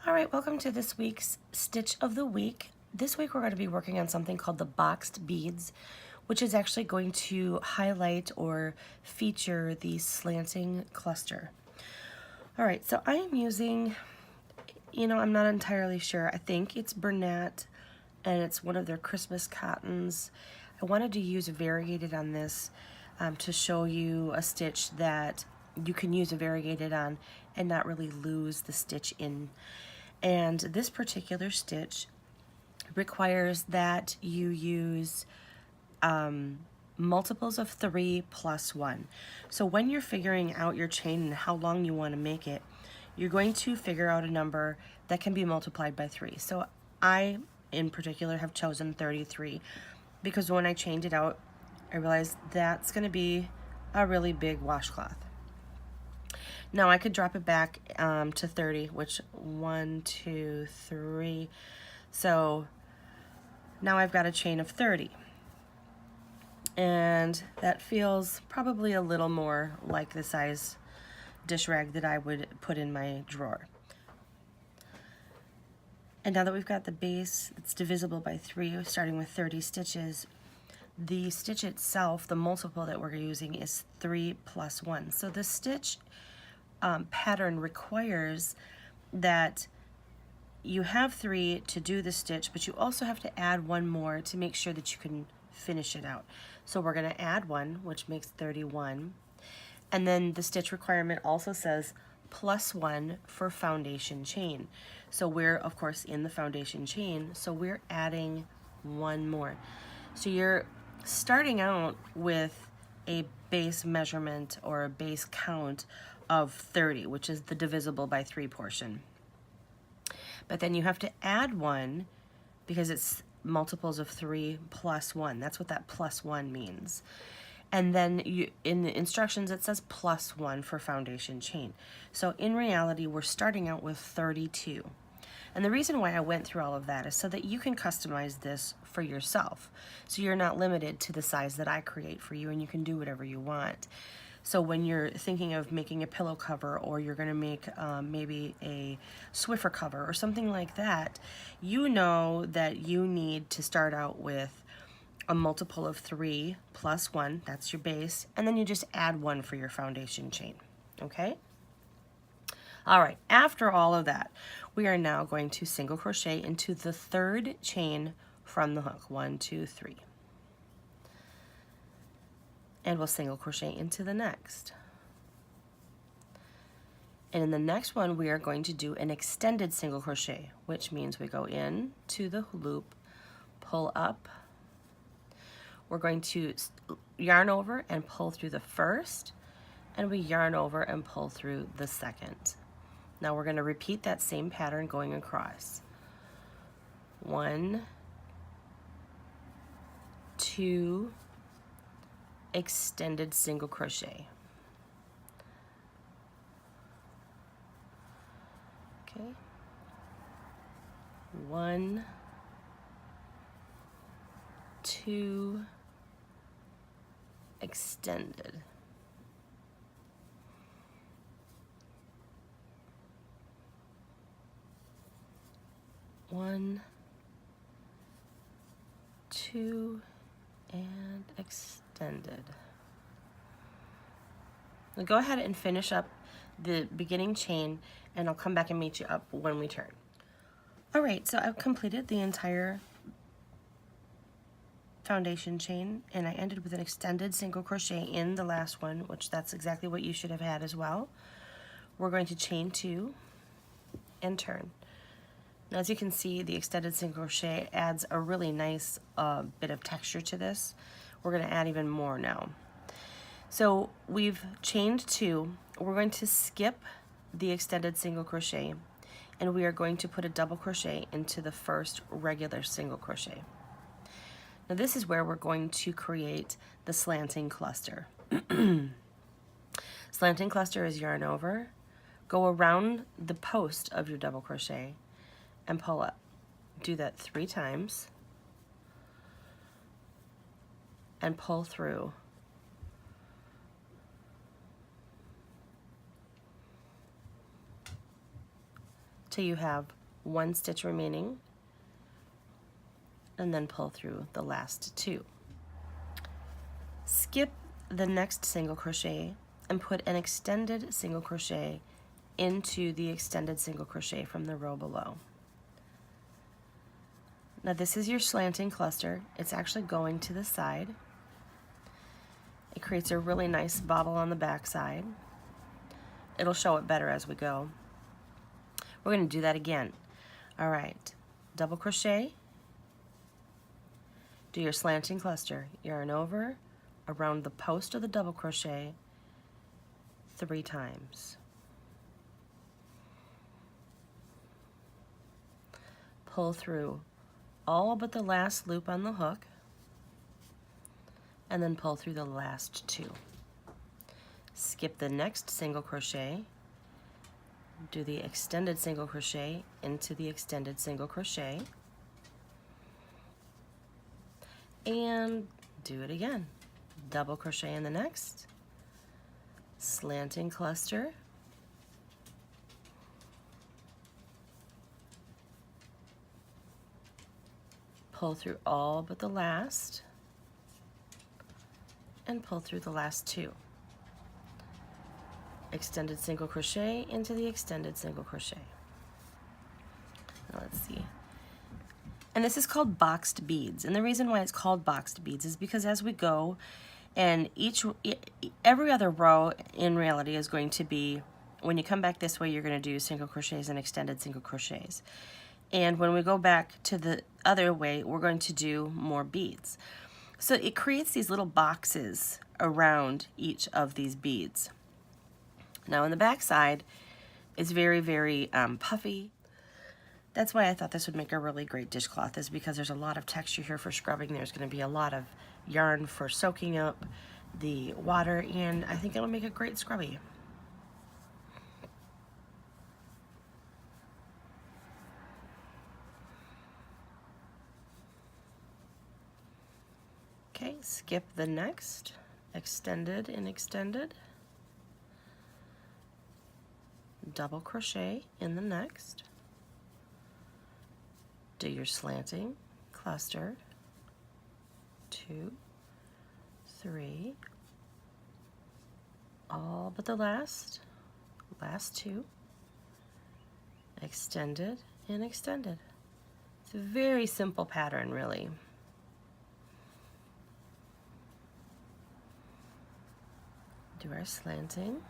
All right, welcome to this week's Stitch of the Week. This week we're going to be working on something called the boxed beads, which is actually going to highlight or feature the slanting cluster. All right, so I am using, I'm not entirely sure. I think it's Bernat, and it's one of their Christmas cottons. I wanted to use variegated on this to show you a stitch that you can use a variegated on and not really lose the stitch in. And this particular stitch requires that you use multiples of 3 plus 1. So when you're figuring out your chain and how long you want to make it, you're going to figure out a number that can be multiplied by 3. So I, in particular, have chosen 33 because when I chained it out, I realized that's going to be a really big washcloth. Now I could drop it back to 30, which 1, 2, 3. So now I've got a chain of 30. And that feels probably a little more like the size dish rag that I would put in my drawer. And now that we've got the base that's divisible by 3, starting with 30 stitches, the stitch itself, the multiple that we're using, is 3 plus 1. So the stitch pattern requires that you have 3 to do the stitch, but you also have to add 1 more to make sure that you can finish it out. So we're going to add 1, which makes 31. And then the stitch requirement also says plus 1 for foundation chain. So we're, of course, in the foundation chain, so we're adding 1 more. So you're starting out with a base measurement or a base count of 30, which is the divisible by 3 portion. But then you have to add 1 because it's multiples of 3 plus 1. That's what that plus 1 means. And then in the instructions it says plus 1 for foundation chain. So in reality we're starting out with 32. And the reason why I went through all of that is so that you can customize this for yourself. So you're not limited to the size that I create for you, and you can do whatever you want. So when you're thinking of making a pillow cover, or you're going to make maybe a Swiffer cover or something like that, you know that you need to start out with a multiple of 3 plus 1, that's your base, and then you just add 1 for your foundation chain, okay? All right, after all of that, we are now going to single crochet into the 3rd chain from the hook. 1, 2, 3. And we'll single crochet into the next. And in the next one, we are going to do an extended single crochet, which means we go in to the loop, pull up. We're going to yarn over and pull through the first, and we yarn over and pull through the second. Now we're going to repeat that same pattern going across. 1, 2, extended single crochet. Okay. 1, 2, extended. 1, 2, and extended. Now go ahead and finish up the beginning chain, and I'll come back and meet you up when we turn. All right, so I've completed the entire foundation chain, and I ended with an extended single crochet in the last one, which that's exactly what you should have had as well. We're going to chain 2 and turn. Now, as you can see, the extended single crochet adds a really nice bit of texture to this. We're going to add even more now. So we've chained 2. We're going to skip the extended single crochet, and we are going to put a double crochet into the first regular single crochet. Now this is where we're going to create the slanting cluster. Slanting cluster is yarn over, go around the post of your double crochet, and pull up. Do that 3 times and pull through. till you have 1 stitch remaining, and then pull through the last 2. Skip the next single crochet and put an extended single crochet into the extended single crochet from the row below. Now this is your slanting cluster. It's actually going to the side. It creates a really nice bobble on the back side. It'll show it better as we go. We're going to do that again. All right, double crochet, do your slanting cluster, yarn over, around the post of the double crochet 3 times. Pull through all but the last loop on the hook, and then pull through the last 2. Skip the next single crochet, do the extended single crochet into the extended single crochet, and do it again. Double crochet in the next, slanting cluster, pull through all but the last, and pull through the last 2. Extended single crochet into the extended single crochet. Now let's see. And this is called boxed beads. And the reason why it's called boxed beads is because as we go, and every other row in reality is going to be, when you come back this way, you're going to do single crochets and extended single crochets. And when we go back to the other way, we're going to do more beads. So it creates these little boxes around each of these beads. Now on the back side, it's very, very puffy. That's why I thought this would make a really great dishcloth, is because there's a lot of texture here for scrubbing. There's going to be a lot of yarn for soaking up the water, and I think it'll make a great scrubby. Okay, skip the next, extended and extended, double crochet in the next, do your slanting cluster, 2, 3, all but the last 2, extended and extended. It's a very simple pattern, really. Do our slanting.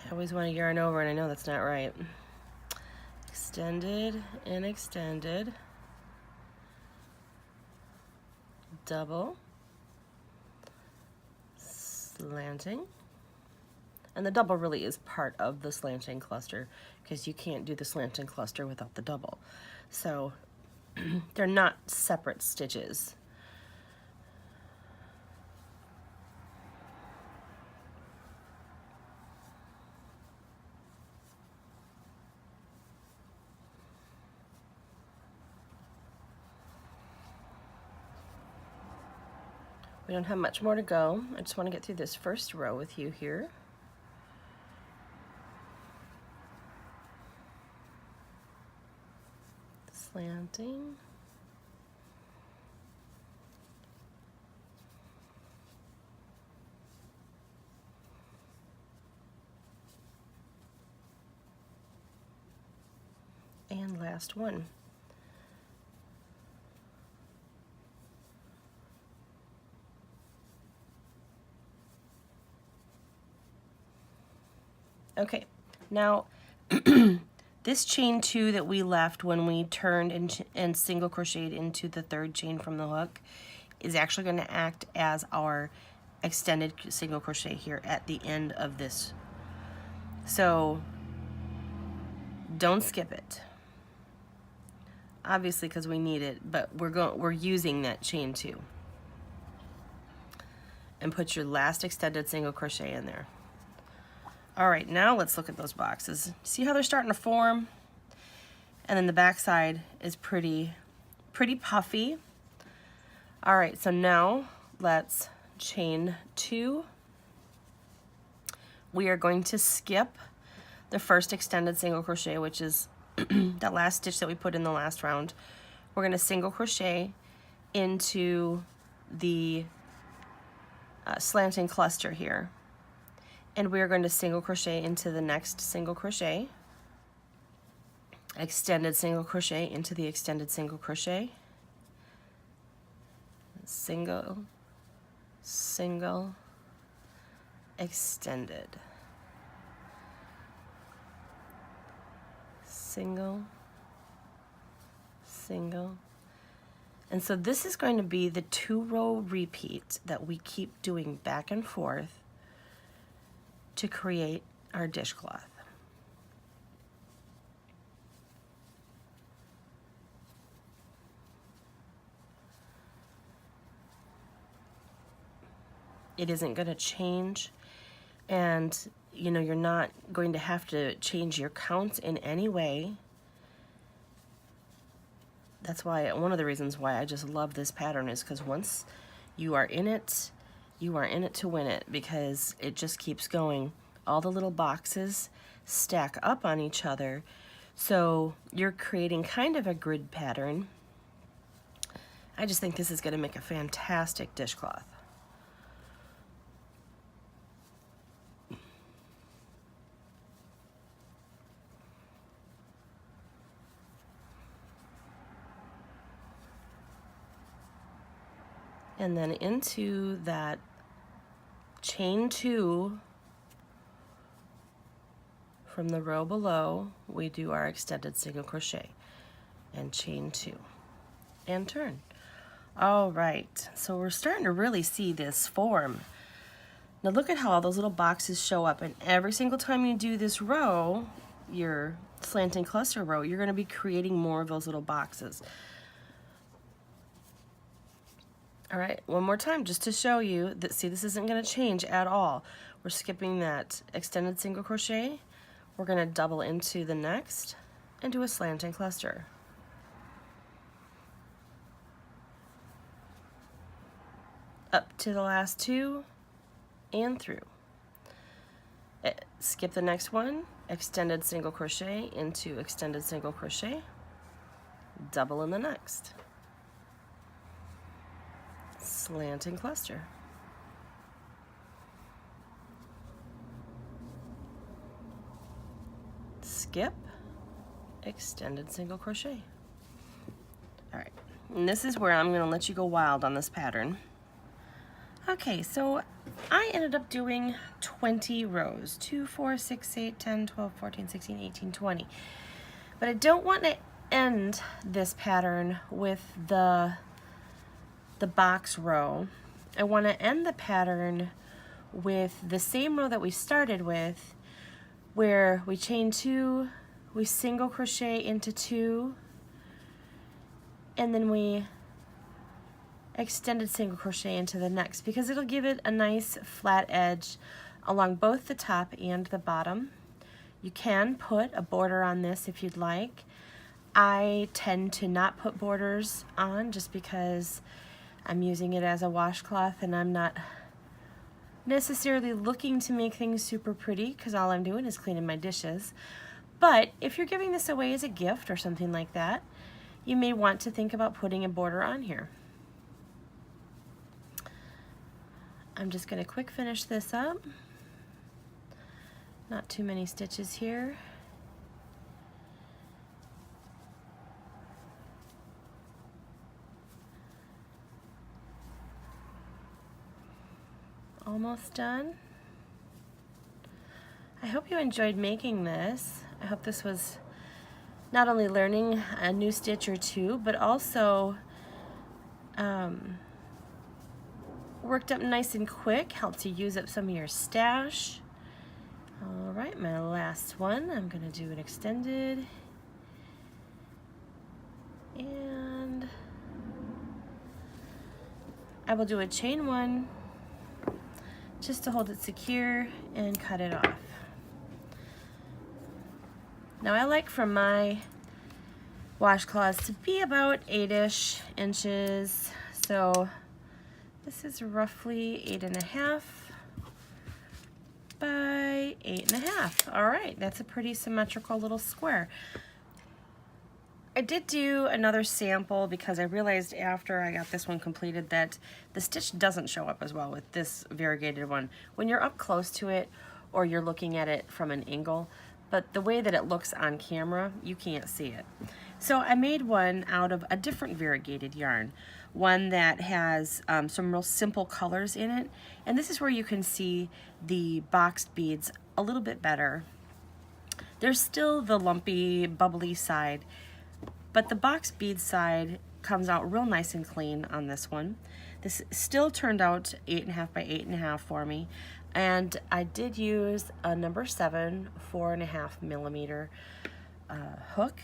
I always want to yarn over, and I know that's not right. Extended and extended, double, slanting, and the double really is part of the slanting cluster, because you can't do the slanting cluster without the double. So they're not separate stitches. We don't have much more to go. I just want to get through this first row with you here. Slanting. And last one. Okay, now this chain 2 that we left when we turned and single crocheted into the 3rd chain from the hook is actually going to act as our extended single crochet here at the end of this. So don't skip it, obviously, because we need it, but we're using that chain 2. And put your last extended single crochet in there. All right, now let's look at those boxes. See how they're starting to form? And then the back side is pretty puffy. All right, so now let's chain 2. We are going to skip the first extended single crochet, which is that last stitch that we put in the last round. We're going to single crochet into the slanting cluster here, and we're going to single crochet into the next single crochet, extended single crochet into the extended single crochet, single, single, extended, single, single. And so this is going to be the 2-row repeat that we keep doing back and forth to create our dishcloth. It isn't going to change, and you know, you're not going to have to change your counts in any way. That's why, one of the reasons why I just love this pattern is because once you are in it, you are in it to win it, because it just keeps going. All the little boxes stack up on each other, so you're creating kind of a grid pattern. I just think this is going to make a fantastic dishcloth. And then into that chain 2 from the row below, we do our extended single crochet and chain 2 and turn. All right, so we're starting to really see this form. Now look at how all those little boxes show up, and every single time you do this row, your slanting cluster row, you're going to be creating more of those little boxes. All right, one more time just to show you that, see, this isn't going to change at all. We're skipping that extended single crochet. We're going to double into the next and do a slanting cluster. Up to the last 2 and through. Skip the next one, extended single crochet into extended single crochet, double in the next. Slanting cluster. Skip, extended single crochet. All right, and this is where I'm going to let you go wild on this pattern. Okay, so I ended up doing 20 rows, 2, 4, 6, 8, 10, 12, 14, 16, 18, 20. But I don't want to end this pattern with the box row. I want to end the pattern with the same row that we started with, where we chain 2, we single crochet into 2, and then we extended single crochet into the next, because it'll give it a nice flat edge along both the top and the bottom. You can put a border on this if you'd like. I tend to not put borders on just because I'm using it as a washcloth and I'm not necessarily looking to make things super pretty, because all I'm doing is cleaning my dishes. But if you're giving this away as a gift or something like that, you may want to think about putting a border on here. I'm just going to quick finish this up. Not too many stitches here. Almost done. I hope you enjoyed making this. I hope this was not only learning a new stitch or two, but also worked up nice and quick, helps you use up some of your stash. All right, my last one, I'm gonna do an extended, and I will do a chain 1 just to hold it secure and cut it off. Now I like for my washcloths to be about 8-ish inches, So this is roughly 8.5 by 8.5. All right, that's a pretty symmetrical little square. I did do another sample because I realized after I got this one completed that the stitch doesn't show up as well with this variegated one when you're up close to it or you're looking at it from an angle, but the way that it looks on camera, you can't see it. So I made one out of a different variegated yarn, one that has some real simple colors in it, and this is where you can see the boxed beads a little bit better. There's still the lumpy, bubbly side, but the box bead side comes out real nice and clean on this one. This still turned out 8.5 by 8.5 for me. And I did use a number 7 4.5 millimeter hook.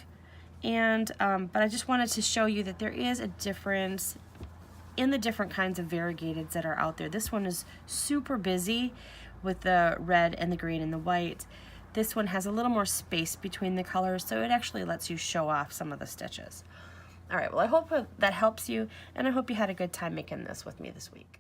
And but I just wanted to show you that there is a difference in the different kinds of variegateds that are out there. This one is super busy with the red and the green and the white. This one has a little more space between the colors, so it actually lets you show off some of the stitches. All right, well, I hope that helps you, and I hope you had a good time making this with me this week.